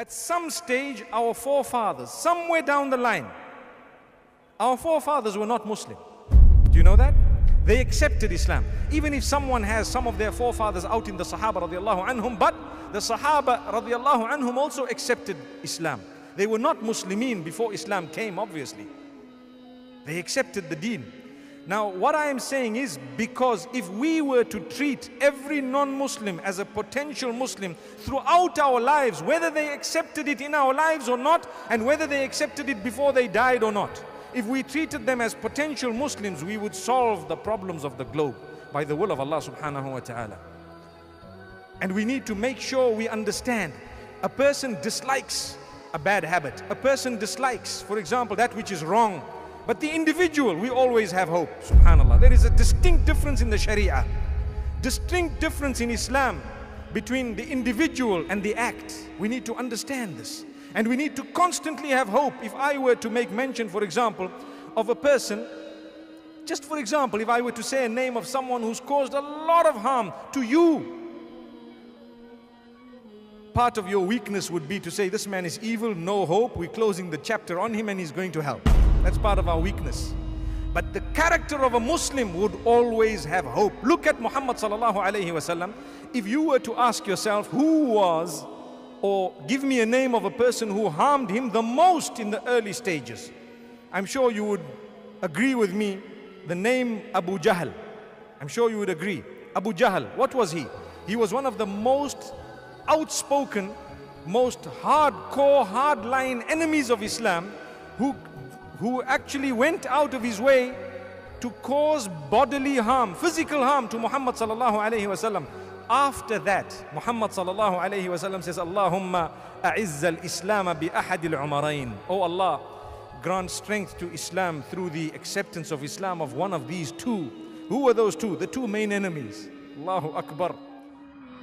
At some stage, our forefathers, somewhere down the line, our forefathers were not Muslim. Do you know that? They accepted Islam. Even if someone has some of their forefathers out in the Sahaba radiallahu anhum, but the Sahaba radiallahu anhum also accepted Islam. They were not Muslimin before Islam came, obviously. They accepted the deen. Now, what I am saying is, because if we were to treat every non-Muslim as a potential Muslim throughout our lives, whether they accepted it in our lives or not, and whether they accepted it before they died or not, if we treated them as potential Muslims, we would solve the problems of the globe by the will of Allah subhanahu wa ta'ala. And we need to make sure we understand, a person dislikes a bad habit. A person dislikes, for example, that which is wrong. But the individual, we always have hope, subhanAllah. There is a distinct difference in the Sharia, distinct difference in Islam between the individual and the act. We need to understand this. And we need to constantly have hope. If I were to make mention, for example, of a person, just for example, if I were to say a name of someone who's caused a lot of harm to you, part of your weakness would be to say, this man is evil, no hope, we're closing the chapter on him and he's going to hell. That's part of our weakness. But the character of a Muslim would always have hope. Look at Muhammad sallallahu alayhi wasallam. If you were to ask yourself who was, or give me a name of a person who harmed him the most in the early stages, I'm sure you would agree with me, the name Abu Jahl. I'm sure you would agree. Abu Jahl, what was he? He was one of the most outspoken, most hardcore, hardline enemies of Islam, who actually went out of his way to cause bodily harm, physical harm to Muhammad sallallahu alayhi wasallam. After that, Muhammad sallallahu alayhi wasallam says, Allahumma a'izz al-Islam bi ahad al-umarain. Oh Allah, grant strength to Islam through the acceptance of Islam of one of these two. Who were those two? The two main enemies. Allahu Akbar.